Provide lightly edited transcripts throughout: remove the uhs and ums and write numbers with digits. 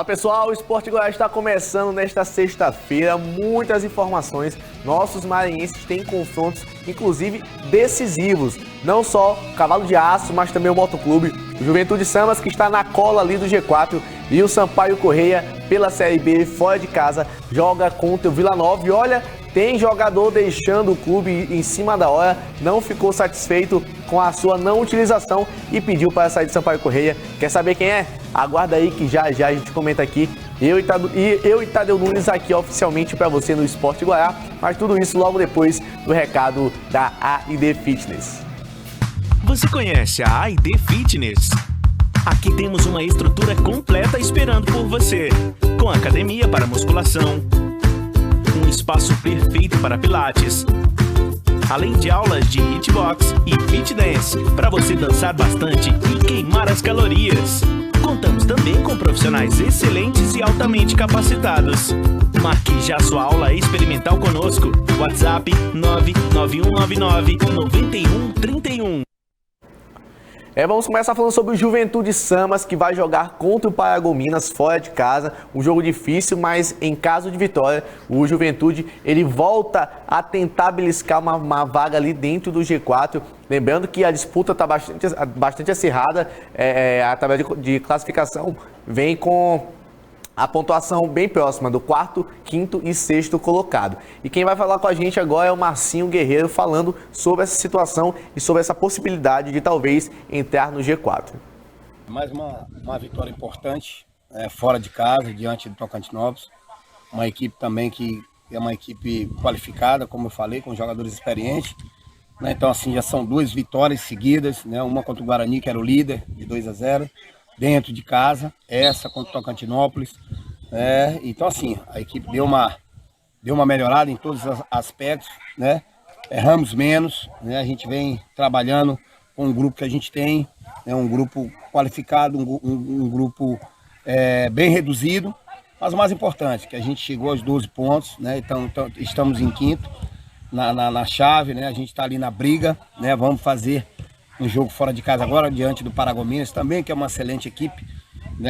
Fala pessoal, o Esporte Goiás está começando nesta sexta-feira, muitas informações, nossos maranhenses têm confrontos, inclusive decisivos, não só o Cavalo de Aço, mas também o Motoclube, o Juventude Samas que está na cola ali do G4 e o Sampaio Corrêa pela Série B fora de casa, joga contra o Vila Nova e olha, tem jogador deixando o clube em cima da hora, não ficou satisfeito com a sua não utilização e pediu para sair de Sampaio Corrêa. Quer saber quem é? Aguarda aí que já a gente comenta aqui. Eu e Tadeu Nunes aqui oficialmente para você no Esporte Goiás, mas tudo isso logo depois do recado da AID Fitness. Você conhece a AID Fitness? Aqui temos uma estrutura completa esperando por você, com academia para musculação, um espaço perfeito para pilates, além de aulas de hitbox e fit dance para você dançar bastante e queimar as calorias. Contamos também com profissionais excelentes e altamente capacitados. Marque já sua aula experimental conosco. WhatsApp 99199-9131. Vamos começar falando sobre o Juventude Samas, que vai jogar contra o Paragominas fora de casa. Um jogo difícil, mas em caso de vitória, o Juventude ele volta a tentar beliscar uma vaga ali dentro do G4. Lembrando que a disputa está bastante acirrada. A tabela de classificação vem com a pontuação bem próxima do quarto, quinto e sexto colocado. E quem vai falar com a gente agora é o Marcinho Guerreiro, falando sobre essa situação e sobre essa possibilidade de talvez entrar no G4. Mais uma vitória importante, fora de casa, diante do Tocantinópolis. Uma equipe também que é uma equipe qualificada, como eu falei, com jogadores experientes. Então, assim, já são 2 vitórias seguidas, uma contra o Guarani, que era o líder, de 2-0. Dentro de casa, essa contra o Tocantinópolis. Então, assim, a equipe deu uma melhorada em todos os aspectos, Erramos menos, A gente vem trabalhando com um grupo que a gente tem, um grupo qualificado, um grupo bem reduzido, mas o mais importante, que a gente chegou aos 12 pontos, Então, estamos em quinto na chave, A gente está ali na briga, Vamos fazer um jogo fora de casa agora, diante do Paragominas também, que é uma excelente equipe,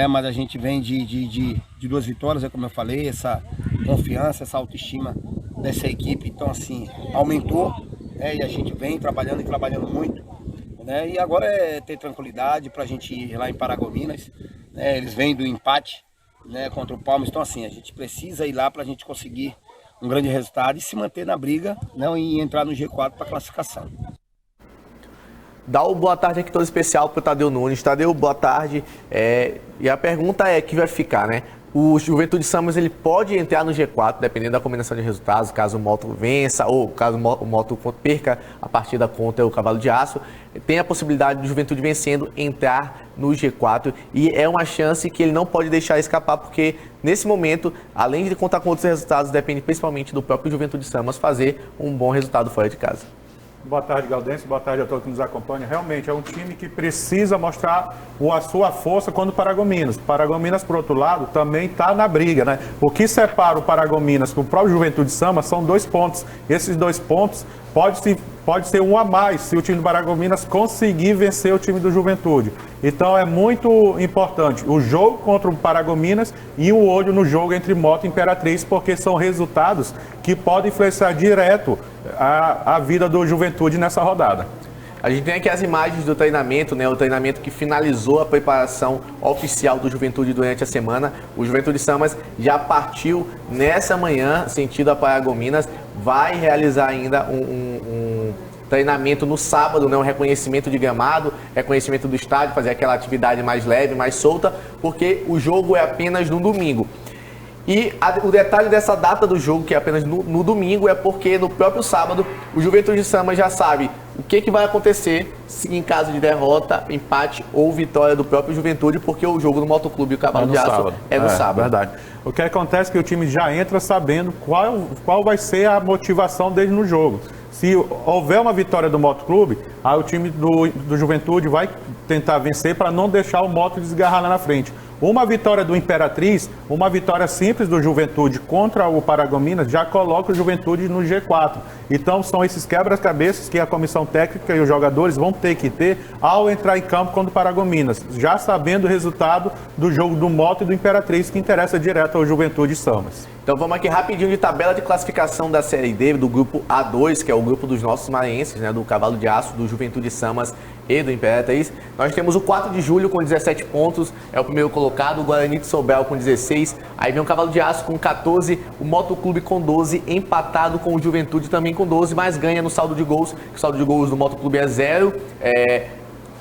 Mas a gente vem de 2 vitórias, como eu falei, essa confiança, essa autoestima dessa equipe, então assim, aumentou, E a gente vem trabalhando muito, E agora é ter tranquilidade para a gente ir lá em Paragominas, Eles vêm do empate, contra o Palmeiras, então assim, a gente precisa ir lá para a gente conseguir um grande resultado e se manter na briga, E entrar no G4 para classificação. Dá o boa tarde aqui todo especial para o Tadeu Nunes. Tadeu, boa tarde. E a pergunta é que vai ficar, O Juventude Samas ele pode entrar no G4, dependendo da combinação de resultados, caso o Moto vença ou caso o Moto perca a partida contra o Cavalo de Aço. Tem a possibilidade do Juventude vencendo entrar no G4 e é uma chance que ele não pode deixar escapar, porque nesse momento, além de contar com outros resultados, depende principalmente do próprio Juventude Samas fazer um bom resultado fora de casa. Boa tarde, Galdense. Boa tarde a todos que nos acompanham. Realmente é um time que precisa mostrar a sua força contra o Paragominas. O Paragominas, por outro lado, também está na briga, O que separa o Paragominas do próprio Juventude Samas são 2 pontos. Esses 2 pontos pode ser um a mais se o time do Paragominas conseguir vencer o time do Juventude. Então é muito importante o jogo contra o Paragominas e o olho no jogo entre Moto e Imperatriz, porque são resultados que podem influenciar direto a vida do Juventude nessa rodada. A gente tem aqui as imagens do treinamento, o treinamento que finalizou a preparação oficial do Juventude durante a semana. O Juventude Samas já partiu nessa manhã, sentido a Paragominas, vai realizar ainda um treinamento no sábado, um reconhecimento de gramado, reconhecimento do estádio, fazer aquela atividade mais leve, mais solta, porque o jogo é apenas no domingo. E o detalhe dessa data do jogo, que é apenas no domingo, é porque no próprio sábado o Juventude Samas já sabe o que vai acontecer se em caso de derrota, empate ou vitória do próprio Juventude, porque o jogo do Motoclube e o Cavalo de Aço é no sábado. Verdade. O que acontece é que o time já entra sabendo qual vai ser a motivação dele no jogo. Se houver uma vitória do Motoclube, aí o time do Juventude vai tentar vencer para não deixar o Moto desgarrar lá na frente. Uma vitória do Imperatriz, uma vitória simples do Juventude contra o Paragominas já coloca o Juventude no G4. Então são esses quebra-cabeças que a comissão técnica e os jogadores vão ter que ter ao entrar em campo contra o Paragominas, já sabendo o resultado do jogo do Moto e do Imperatriz, que interessa direto ao Juventude Samas. Então vamos aqui rapidinho de tabela de classificação da Série D, do grupo A2, que é o grupo dos nossos maranhenses, né, do Cavalo de Aço, do Juventude Samas e do Imperatriz. Nós temos o 4 de Julho com 17 pontos, é o primeiro colocado, o Guarani de Sobral com 16, aí vem o Cavalo de Aço com 14, o Motoclube com 12, empatado com o Juventude também com 12, mas ganha no saldo de gols, que o saldo de gols do Motoclube é 0,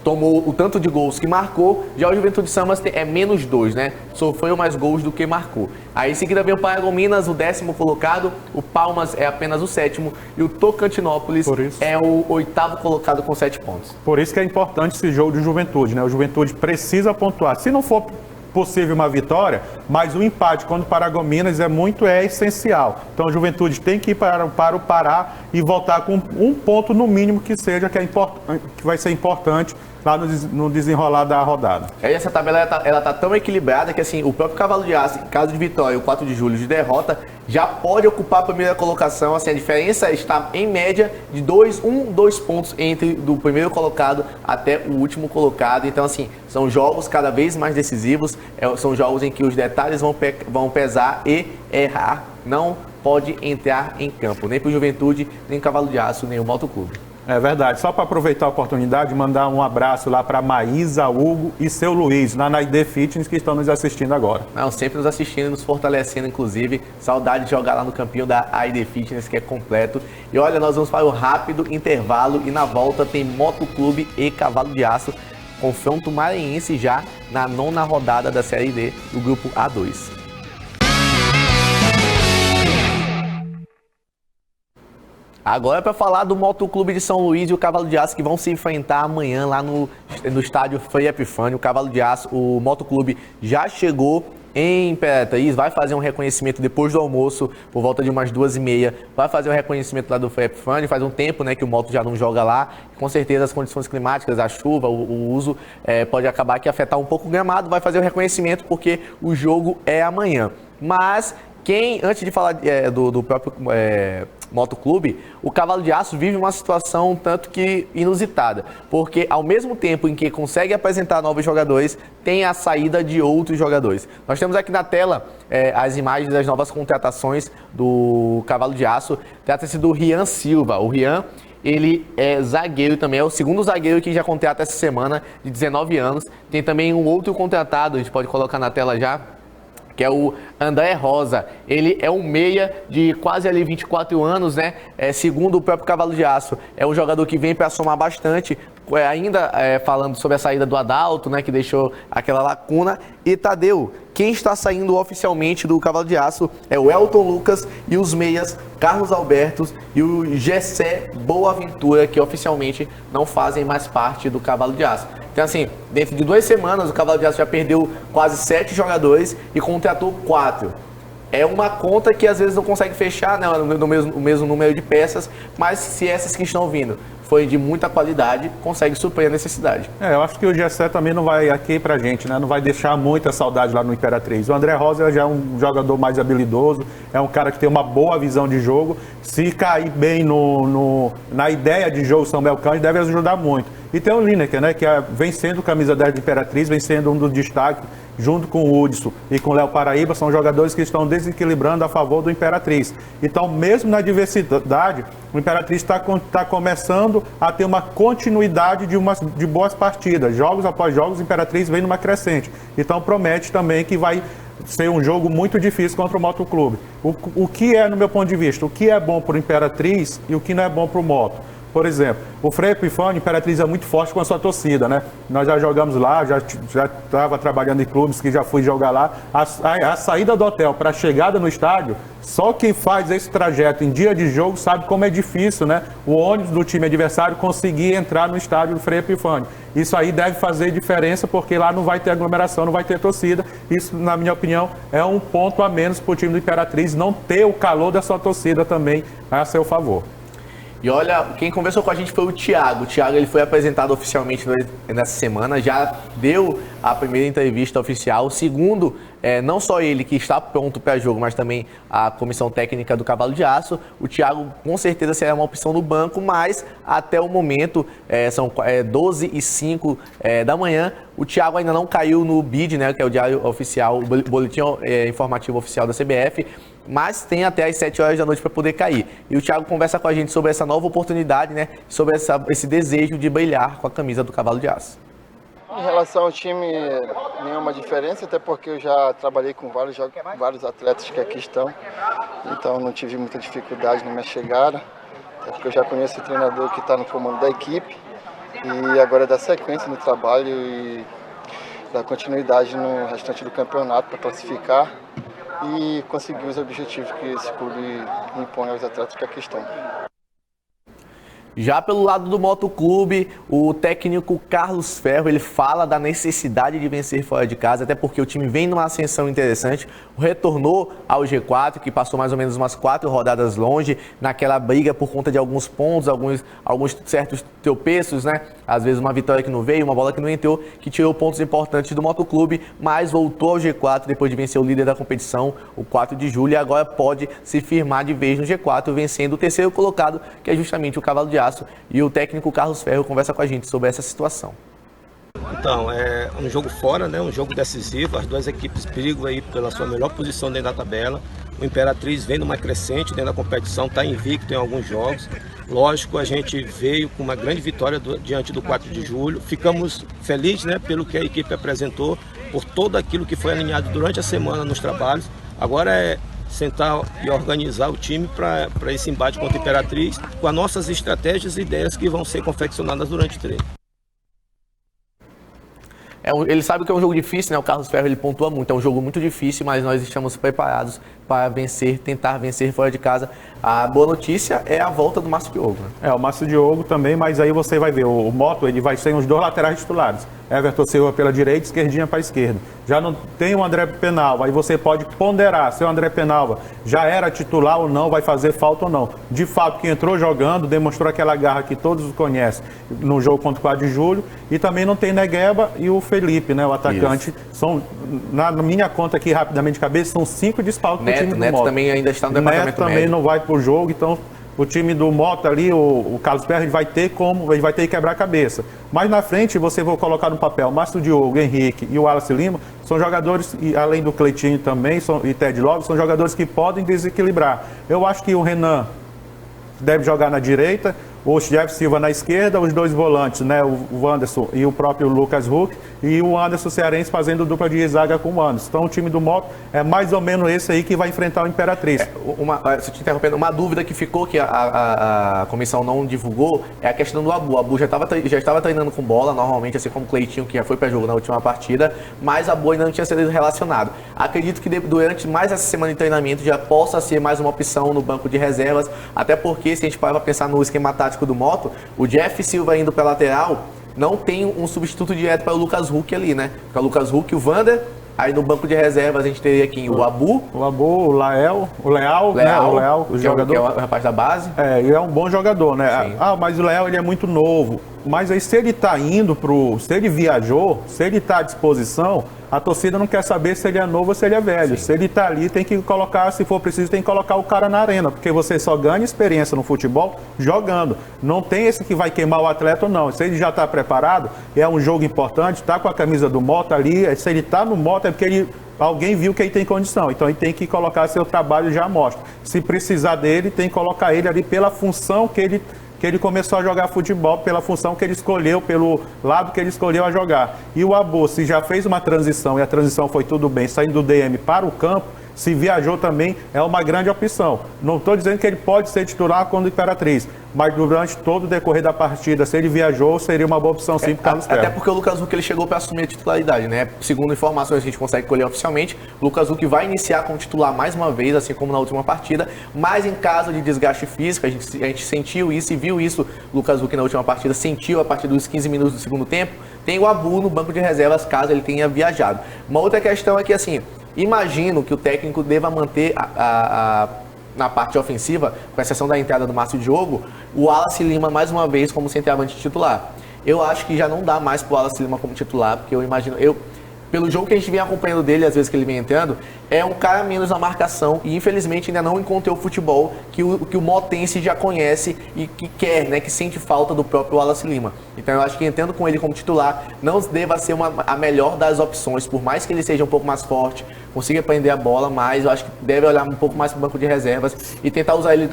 tomou o tanto de gols que marcou, já o Juventude Samas é menos 2, né? Sofreu mais gols do que marcou. Aí em seguida vem o Paragominas, o 10º colocado, o Palmas é apenas o 7º e o Tocantinópolis é o 8º colocado com 7 pontos. Por isso que é importante esse jogo de Juventude, né? O Juventude precisa pontuar. Se não for possível uma vitória, mas o empate contra o Paragominas é essencial. Então a Juventude tem que ir para o Pará e voltar com um ponto no mínimo que seja, que vai ser importante lá no desenrolar da rodada. Essa tabela ela tá tão equilibrada que assim, o próprio Cavalo de Aço, em caso de vitória, o 4 de julho de derrota, já pode ocupar a primeira colocação. Assim, a diferença está em média de 2 pontos entre do primeiro colocado até o último colocado. Então assim, são jogos cada vez mais decisivos, são jogos em que os detalhes vão pesar e errar não pode entrar em campo, nem para o Juventude, nem o Cavalo de Aço, nem o Motoclube. É verdade. Só para aproveitar a oportunidade, mandar um abraço lá para Maísa, Hugo e seu Luiz, lá na ID Fitness, que estão nos assistindo agora. Não, sempre nos assistindo e nos fortalecendo, inclusive. Saudade de jogar lá no campinho da ID Fitness, que é completo. E olha, nós vamos para o rápido intervalo e na volta tem Motoclube e Cavalo de Aço. Confronto maranhense já na 9ª rodada da Série D do grupo A2. Agora é para falar do Motoclube de São Luís e o Cavalo de Aço, que vão se enfrentar amanhã lá no estádio Frei Epifânio. O Cavalo de Aço, o Motoclube já chegou em Imperatriz, vai fazer um reconhecimento depois do almoço, por volta de umas 2h30, vai fazer o reconhecimento lá do Frei Epifânio. Faz um tempo, né, que o Moto já não joga lá. Com certeza as condições climáticas, a chuva, o uso pode acabar que afetar um pouco o gramado. Vai fazer o reconhecimento porque o jogo é amanhã. Mas antes de falar do próprio Motoclube, o Cavalo de Aço vive uma situação tanto que inusitada, porque ao mesmo tempo em que consegue apresentar novos jogadores, tem a saída de outros jogadores. Nós temos aqui na tela as imagens das novas contratações do Cavalo de Aço. Trata-se do Rian Silva. O Rian, ele é zagueiro também, é o segundo zagueiro que já contrata essa semana, de 19 anos. Tem também um outro contratado, a gente pode colocar na tela já, que é o André Rosa. Ele é um meia de quase ali 24 anos, né? Segundo o próprio Cavalo de Aço, é um jogador que vem para somar bastante, ainda falando sobre a saída do Adalto, né, que deixou aquela lacuna. E Tadeu, quem está saindo oficialmente do Cavalo de Aço é o Elton Lucas e os meias Carlos Albertos e o Gessé Boaventura, que oficialmente não fazem mais parte do Cavalo de Aço. Então assim, dentro de 2 semanas o Cavalo de Aço já perdeu quase 7 jogadores e contratou 4. É uma conta que às vezes não consegue fechar, né, no mesmo número de peças, mas se essas que estão vindo foi de muita qualidade, consegue suprir a necessidade. Eu acho que o Gessé também não vai aqui pra gente, né? Não vai deixar muita saudade lá no Imperatriz. O André Rosa já é um jogador mais habilidoso, é um cara que tem uma boa visão de jogo. Se cair bem na ideia de jogo São Belcândido, deve ajudar muito. E tem o Lineker, né? Que vem sendo camisa 10 do Imperatriz, vem sendo um dos destaques, junto com o Hudson e com o Léo Paraíba, são jogadores que estão desequilibrando a favor do Imperatriz. Então, mesmo na diversidade, o Imperatriz está começando a ter uma continuidade de boas partidas. Jogos após jogos, o Imperatriz vem numa crescente. Então, promete também que vai ser um jogo muito difícil contra o Motoclube. O que é, no meu ponto de vista, o que é bom para o Imperatriz e o que não é bom para o Moto? Por exemplo, o Frei Epifânio, Imperatriz é muito forte com a sua torcida, né? Nós já jogamos lá, já estava trabalhando em clubes que já fui jogar lá. A saída do hotel para a chegada no estádio, só quem faz esse trajeto em dia de jogo sabe como é difícil, né? O ônibus do time adversário conseguir entrar no estádio do Frei Epifânio. Isso aí deve fazer diferença, porque lá não vai ter aglomeração, não vai ter torcida. Isso, na minha opinião, é um ponto a menos para o time do Imperatriz não ter o calor da sua torcida também a seu favor. E olha, quem conversou com a gente foi o Thiago. O Thiago ele foi apresentado oficialmente nessa semana, já deu a primeira entrevista oficial. Segundo, não só ele que está pronto para jogo, mas também a comissão técnica do Cavalo de Aço. O Thiago com certeza será uma opção no banco, mas até o momento, são 12h05 da manhã, o Thiago ainda não caiu no BID, né, que é o diário oficial, o boletim informativo oficial da CBF, mas tem até às 7 horas da noite para poder cair. E o Thiago conversa com a gente sobre essa nova oportunidade, né, sobre esse desejo de brilhar com a camisa do Cavalo de Aço. Em relação ao time, nenhuma diferença, até porque eu já trabalhei com vários atletas que aqui estão, então não tive muita dificuldade na minha chegada, até porque eu já conheço o treinador que está no comando da equipe, e agora dar sequência no trabalho e dar continuidade no restante do campeonato para classificar e conseguir os objetivos que esse clube impõe aos atletas que aqui estão. Já pelo lado do Motoclube, o técnico Carlos Ferro, ele fala da necessidade de vencer fora de casa, até porque o time vem numa ascensão interessante, retornou ao G4, que passou mais ou menos umas 4 rodadas longe, naquela briga por conta de alguns pontos, alguns certos tropeços, né? Às vezes uma vitória que não veio, uma bola que não entrou, que tirou pontos importantes do Motoclube, mas voltou ao G4 depois de vencer o líder da competição, o 4 de julho, e agora pode se firmar de vez no G4, vencendo o terceiro colocado, que é justamente o Cavalo de Aço. E o técnico Carlos Ferro conversa com a gente sobre essa situação. Então, é um jogo fora, né? Um jogo decisivo. As duas equipes brigam aí pela sua melhor posição dentro da tabela. O Imperatriz vem numa crescente dentro da competição, está invicto em alguns jogos. Lógico, a gente veio com uma grande vitória diante do 4 de julho. Ficamos felizes, né, pelo que a equipe apresentou, por tudo aquilo que foi alinhado durante a semana nos trabalhos. Agora é sentar e organizar o time para esse embate contra a Imperatriz, com as nossas estratégias e ideias que vão ser confeccionadas durante o treino. Ele sabe que é um jogo difícil, né? O Carlos Ferro ele pontua muito, é um jogo muito difícil, mas nós estamos preparados para vencer, tentar vencer fora de casa. A boa notícia é a volta do Márcio Diogo, né? O Márcio Diogo também, mas aí você vai ver, o Moto ele vai ser os dois laterais titulares. Everton Silva pela direita, esquerdinha para a esquerda. Já não tem o André Penalva, aí você pode ponderar se o André Penalva já era titular ou não, vai fazer falta ou não. De fato, que entrou jogando, demonstrou aquela garra que todos conhecem no jogo contra o 4 de julho, e também não tem Negueba e o Felipe, né, o atacante. São, na minha conta aqui, rapidamente de cabeça, são 5 desfalques do time do Neto Moto. também ainda está no departamento Neto também médio. não vai pro jogo, então o time do Moto ali, o Carlos Ferro, ele vai ter que quebrar a cabeça. Mas na frente você vai colocar no papel Márcio Diogo, Henrique e o Wallace Lima, são jogadores, e além do Cleitinho também, e Ted Love, são jogadores que podem desequilibrar. Eu acho que o Renan deve jogar na direita, o Jeff Silva na esquerda, os dois volantes, né, o Anderson e o próprio Lucas Huck, e o Anderson Cearense fazendo dupla de zaga com o Anderson. Então o time do Moto é mais ou menos esse aí que vai enfrentar o Imperatriz. Se te interrompendo, uma dúvida que ficou, que a comissão não divulgou, é a questão do Abu. O Abu já estava treinando com bola, normalmente, assim como o Cleitinho, que já foi para jogo na última partida, mas o Abu ainda não tinha sido relacionado. Acredito que durante mais essa semana de treinamento já possa ser mais uma opção no banco de reservas, até porque, se a gente parar para pensar no esquema tático do Moto, o Jeff Silva indo para lateral, não tem um substituto direto para o Lucas Huck ali, né? Porque o Lucas Huck, o Wander, aí no banco de reservas a gente teria aqui o Abu. O Leal, né? O Leal, o jogador. Que é o rapaz da base. Ele é um bom jogador, né? Sim. Mas o Leal ele é muito novo. Mas aí se ele tá indo se ele viajou, se ele tá à disposição, a torcida não quer saber se ele é novo ou se ele é velho. Sim. Se ele tá ali, tem que colocar, se for preciso, tem que colocar o cara na arena, porque você só ganha experiência no futebol jogando. Não tem esse que vai queimar o atleta ou não. Se ele já tá preparado, é um jogo importante, tá com a camisa do Moto ali, se ele tá no Moto é porque alguém viu que ele tem condição, então ele tem que colocar seu trabalho já à mostra. Se precisar dele, tem que colocar ele ali pela função que ele começou a jogar futebol, pela função que ele escolheu, pelo lado que ele escolheu a jogar. E o Abu, se já fez uma transição e a transição foi tudo bem, saindo do DM para o campo, se viajou também, é uma grande opção. Não estou dizendo que ele pode ser titular quando Imperatriz, mas durante todo o decorrer da partida, se ele viajou, seria uma boa opção sim para o Carlos Ferro. Até porque o Lucas Huck ele chegou para assumir a titularidade, né? Segundo informações que a gente consegue colher oficialmente, o Lucas Huck vai iniciar como titular mais uma vez, assim como na última partida, mas em caso de desgaste físico, a gente sentiu isso e viu isso, o Lucas Huck na última partida sentiu a partir dos 15 minutos do segundo tempo, tem o Abu no banco de reservas caso ele tenha viajado. Uma outra questão é que, assim, imagino que o técnico deva manter na parte ofensiva, com exceção da entrada do Márcio Diogo, o Wallace Lima mais uma vez como centroavante titular. Eu acho que já não dá mais pro Wallace Lima como titular, porque eu imagino... Pelo jogo que a gente vem acompanhando dele, às vezes que ele vem entrando, é um cara menos na marcação e infelizmente ainda não encontrou o futebol que o motense já conhece e que quer, né, que sente falta do próprio Wallace Lima. Então eu acho que entrando com ele como titular, não deva ser a melhor das opções, por mais que ele seja um pouco mais forte, consiga prender a bola, mas eu acho que deve olhar um pouco mais para o banco de reservas e tentar usar ele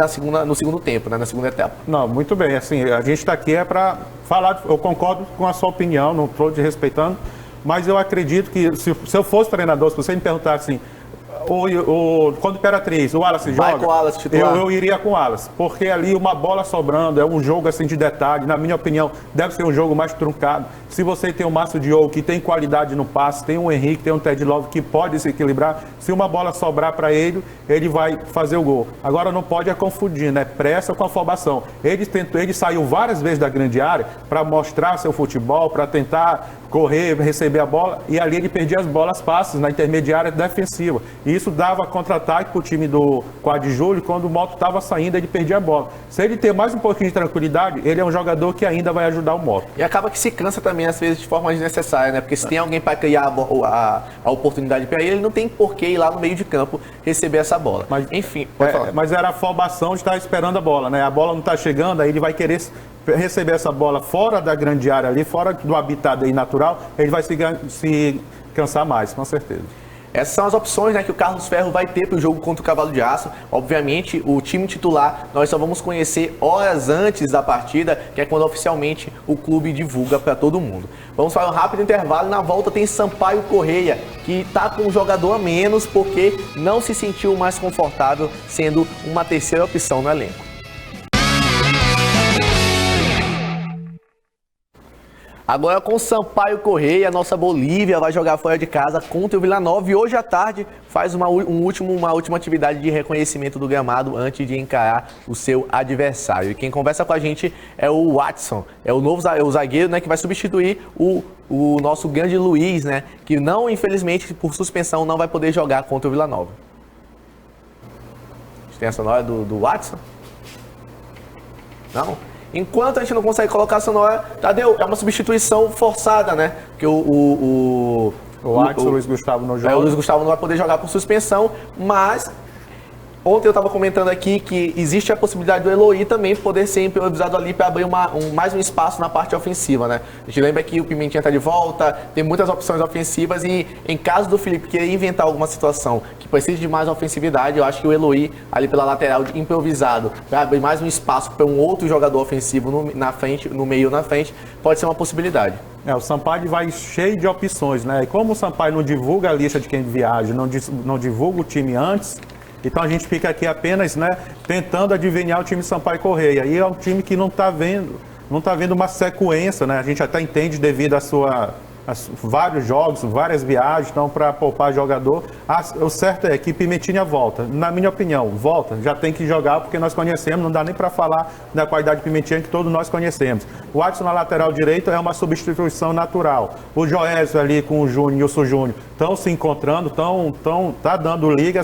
no segundo tempo, né, na segunda etapa. Não, muito bem, assim, a gente está aqui para falar, eu concordo com a sua opinião, não estou desrespeitando, mas eu acredito que se eu fosse treinador, se você me perguntasse assim, quando o Imperatriz, o Wallace joga, vai com o Wallace titular. Eu iria com o Wallace, porque ali uma bola sobrando, é um jogo assim de detalhe, na minha opinião, deve ser um jogo mais truncado. Se você tem o Márcio Diogo, que tem qualidade no passe, tem o Henrique, tem o Ted Love, que pode se equilibrar, se uma bola sobrar para ele, ele vai fazer o gol. Agora não pode confundir, né? Pressa com afobação. Ele saiu várias vezes da grande área para mostrar seu futebol, para tentar correr, receber a bola, e ali ele perdia as bolas passes na intermediária defensiva. E isso dava contra-ataque para o time do Quad Júlio, quando o Moto estava saindo, ele perdia a bola. Se ele ter mais um pouquinho de tranquilidade, ele é um jogador que ainda vai ajudar o Moto. E acaba que se cansa também, às vezes, de forma desnecessária, né? Porque se tem alguém para criar a oportunidade para ele não tem por que ir lá no meio de campo receber essa bola. Mas, enfim, pode falar. Mas era a afobação de estar esperando a bola, né? A bola não está chegando, aí ele vai querer receber essa bola fora da grande área ali, fora do habitat aí natural, ele vai se cansar mais, com certeza. Essas são as opções, né, que o Carlos Ferro vai ter para o jogo contra o Cavalo de Aço. Obviamente, o time titular nós só vamos conhecer horas antes da partida, que é quando oficialmente o clube divulga para todo mundo. Vamos para um rápido intervalo. Na volta tem Sampaio Correia, que está com um jogador a menos porque não se sentiu mais confortável sendo uma terceira opção no elenco. Agora com Sampaio Correia, nossa Bolívia vai jogar fora de casa contra o Vila Nova e hoje à tarde faz uma última atividade de reconhecimento do gramado antes de encarar o seu adversário. E quem conversa com a gente é o Watson, é o zagueiro, né, que vai substituir o nosso grande Luiz, né, que não, infelizmente, por suspensão, não vai poder jogar contra o Vila Nova. A gente tem a sonora do Watson? Não? Enquanto a gente não consegue colocar a sonora, Tadeu, é uma substituição forçada, né? Porque o Luiz Gustavo não joga. O Luiz Gustavo não vai poder jogar por suspensão, mas ontem eu estava comentando aqui que existe a possibilidade do Eloy também poder ser improvisado ali para abrir mais um espaço na parte ofensiva, né? A gente lembra que o Pimentinha está de volta, tem muitas opções ofensivas e em caso do Felipe querer inventar alguma situação que precise de mais ofensividade, eu acho que o Eloy ali pela lateral improvisado para abrir mais um espaço para um outro jogador ofensivo na frente, no meio na frente, pode ser uma possibilidade. O Sampaio vai cheio de opções, né? E como o Sampaio não divulga a lista de quem viaja, não divulga o time antes, então a gente fica aqui apenas, né, tentando adivinhar o time Sampaio Correia. E é um time que não está vendo uma sequência, né? A gente até entende devido a vários jogos, várias viagens, então para poupar jogador. O certo é que Pimentinha volta. Na minha opinião, volta, já tem que jogar porque nós conhecemos, não dá nem para falar da qualidade de Pimentinha que todos nós conhecemos. O Watson na lateral direito é uma substituição natural. O Joésio ali com o Júnior e o Júnior estão se encontrando, tá dando liga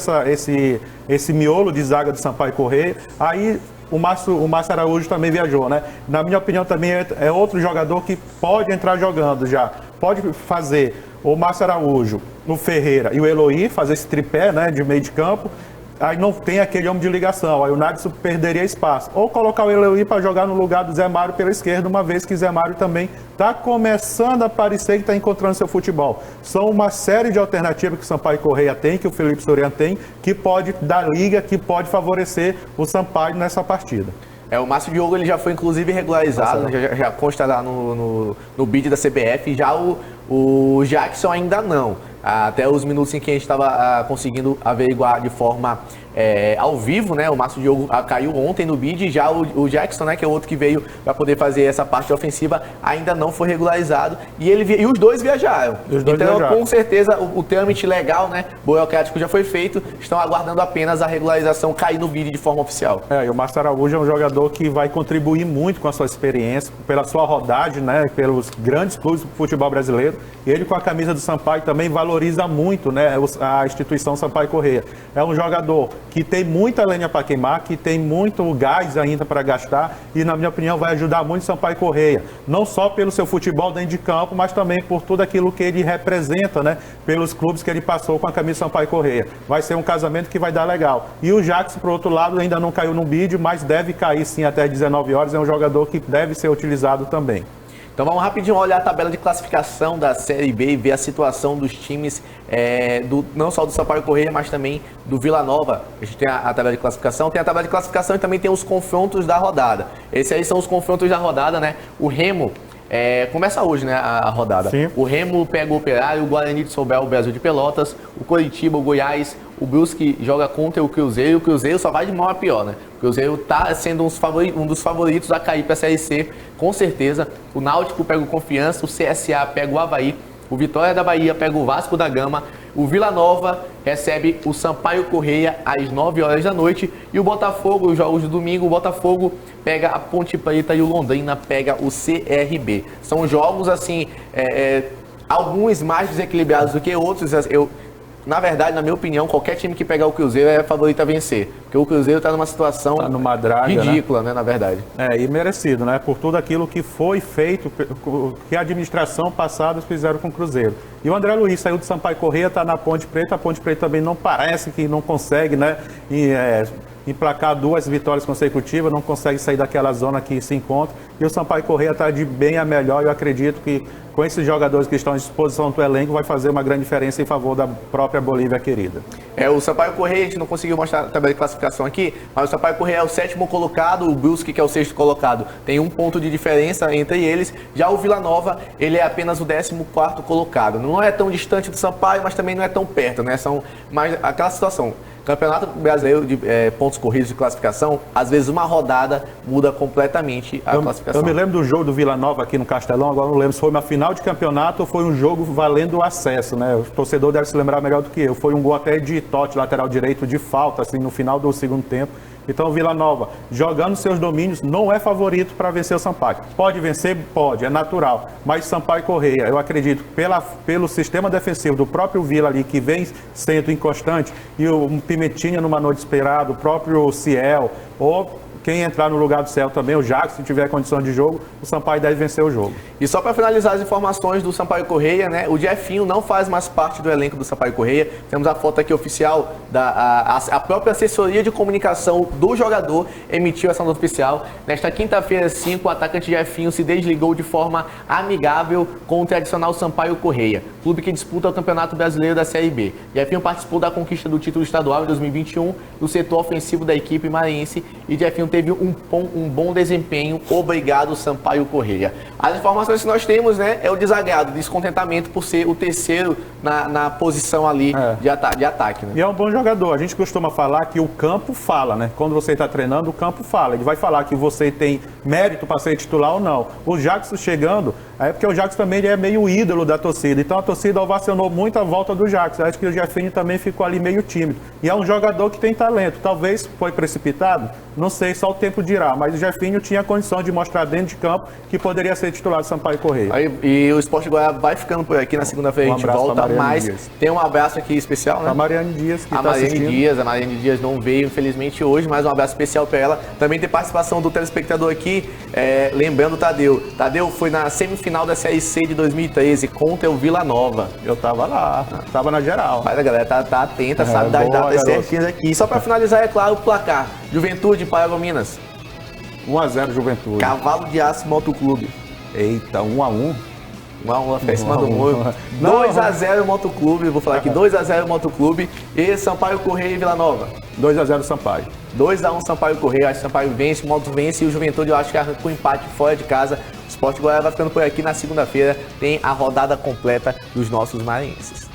esse miolo de zaga do Sampaio Correia. Aí o Márcio Araújo também viajou, né? Na minha opinião também é outro jogador que pode entrar jogando já. Pode fazer o Márcio Araújo, o Ferreira e o Eloy, fazer esse tripé, né, de meio de campo. Aí não tem aquele homem de ligação, aí o Nadson perderia espaço. Ou colocar o Eloy para jogar no lugar do Zé Mário pela esquerda, uma vez que Zé Mário também está começando a parecer que está encontrando seu futebol. São uma série de alternativas que o Sampaio Correia tem, que o Felipe Soriano tem, que pode dar liga, que pode favorecer o Sampaio nessa partida. O Márcio Diogo ele já foi inclusive regularizado, já consta lá no bid da CBF, já o Jackson ainda não. Até os minutos em que a gente estava conseguindo averiguar de forma ao vivo, né? O Márcio Diogo caiu ontem no bid, já o Jackson, né, que é o outro que veio para poder fazer essa parte ofensiva, ainda não foi regularizado e os dois viajaram. Com certeza o trâmite legal, né, burocrático já foi feito, estão aguardando apenas a regularização cair no bid de forma oficial. E o Márcio Araújo é um jogador que vai contribuir muito com a sua experiência, pela sua rodagem, né, pelos grandes clubes do futebol brasileiro, e ele com a camisa do Sampaio também valoriza valoriza muito, né, a instituição Sampaio Corrêa. É um jogador que tem muita lenha para queimar, que tem muito gás ainda para gastar e, na minha opinião, vai ajudar muito o Sampaio Corrêa. Não só pelo seu futebol dentro de campo, mas também por tudo aquilo que ele representa, né, pelos clubes que ele passou com a camisa Sampaio Corrêa. Vai ser um casamento que vai dar legal. E o Jackson, por outro lado, ainda não caiu no bid, mas deve cair sim até 19 horas. É um jogador que deve ser utilizado também. Então vamos rapidinho olhar a tabela de classificação da Série B e ver a situação dos times, não só do Sampaio Corrêa, mas também do Vila Nova. A gente tem a tabela de classificação, tem a tabela de classificação e também tem os confrontos da rodada. Esses aí são os confrontos da rodada, né? O Remo, começa hoje, né, a rodada. Sim. O Remo pega o Operário, o Guarani de Sobral, o Brasil de Pelotas, o Coritiba, o Goiás, o Brusque joga contra o Cruzeiro. O Cruzeiro só vai de mal a pior, né? O Cruzeiro está sendo um dos favoritos a cair para a Série C, com certeza. O Náutico pega o Confiança, o CSA pega o Avaí, o Vitória da Bahia pega o Vasco da Gama, o Vila Nova recebe o Sampaio Corrêa às 9 horas da noite e o Botafogo, os jogos de domingo, o Botafogo pega a Ponte Preta e o Londrina pega o CRB. São jogos, assim, alguns mais desequilibrados do que outros. Na verdade, na minha opinião, qualquer time que pegar o Cruzeiro é favorito a vencer. Porque o Cruzeiro está numa situação numa draga, ridícula, né, na verdade. E merecido, né? Por tudo aquilo que foi feito, que a administração passada fizeram com o Cruzeiro. E o André Luiz saiu do Sampaio Corrêa, está na Ponte Preta. A Ponte Preta também não parece que não consegue, né? Emplacar 2 vitórias consecutivas, não consegue sair daquela zona que se encontra. E o Sampaio Corrêa está de bem a melhor. Eu acredito que com esses jogadores que estão à disposição do elenco vai fazer uma grande diferença em favor da própria Bolívia querida. O Sampaio Corrêa, a gente não conseguiu mostrar a tabela de classificação aqui, mas o Sampaio Corrêa é o 7º colocado, o Brusque, que é o 6º colocado, tem 1 ponto de diferença entre eles. Já o Vila Nova, ele é apenas o 14º colocado. Não é tão distante do Sampaio, mas também não é tão perto, né? São mais aquela situação. Campeonato Brasileiro de pontos corridos de classificação, às vezes uma rodada muda completamente a classificação. Eu me lembro do jogo do Vila Nova aqui no Castelão, agora não lembro se foi uma final de campeonato ou foi um jogo valendo o acesso, né? O torcedor deve se lembrar melhor do que eu. Foi um gol até de Totti, lateral direito, de falta, assim, no final do segundo tempo. Então o Vila Nova, jogando seus domínios, não é favorito para vencer o Sampaio. Pode vencer? Pode, é natural. Mas Sampaio Corrêa, eu acredito, pelo sistema defensivo do próprio Vila ali, que vem sendo inconstante, e o Pimentinha numa noite esperada, o próprio Ciel, ou quem entrar no lugar do Ciel também, o Jackson, se tiver condição de jogo, o Sampaio deve vencer o jogo. E só para finalizar as informações do Sampaio Corrêa, né? O Jefinho não faz mais parte do elenco do Sampaio Corrêa. Temos a foto aqui oficial, a própria assessoria de comunicação do jogador emitiu essa nota oficial. Nesta quinta-feira, 5, o atacante Jefinho se desligou de forma amigável com o tradicional Sampaio Corrêa, clube que disputa o Campeonato Brasileiro da Série B. Jefinho participou da conquista do título estadual em 2021 no setor ofensivo da equipe maranhense e Jefinho teve um bom desempenho. Obrigado, Sampaio Corrêa. As informações que nós temos, né, é o desagrado, descontentamento por ser o terceiro na posição ali de ataque. Né? E é um bom jogador. A gente costuma falar que o campo fala, né? Quando você está treinando, o campo fala. Ele vai falar que você tem mérito para ser titular ou não. O Jackson chegando, porque o Jackson também é meio ídolo da torcida. Então a torcida ovacionou muito a volta do Jackson. Acho que o Jefinho também ficou ali meio tímido. E é um jogador que tem talento. Talvez foi precipitado, não sei, só o tempo dirá. Mas o Jefinho tinha condição de mostrar dentro de campo que poderia ser titular do Sampaio Corrêa. E o Sport Goiás vai ficando por aqui. Na segunda-feira a gente volta, mas Dias. Tem um abraço aqui especial, né? A Mariane Dias, que está assistindo. A Mariane Dias não veio, infelizmente, hoje, mas um abraço especial para ela. Também tem participação do telespectador aqui, lembrando o Tadeu. Tadeu foi na semifinal da Série C de 2013 contra o Vila Nova. Eu tava lá, tava na geral. Mas a galera tá atenta, sabe das datas certinhas aqui. E só para finalizar, é claro, o placar. Juventude, Paragominas. 1-0 Juventude. Cavalo de Aço Motoclube. Eita, 1-1. 1-1 ficar em cima do muro. 2-0 Motoclube, vou falar aqui, 2-0 Motoclube e Sampaio Corrêa e Vila Nova. 2-0 Sampaio. 2-1 Sampaio Corrêa, acho que Sampaio vence, o Moto vence e o Juventude eu acho que arranca o empate fora de casa. O Sport Goiás vai ficando por aqui. Na segunda-feira tem a rodada completa dos nossos maranhenses.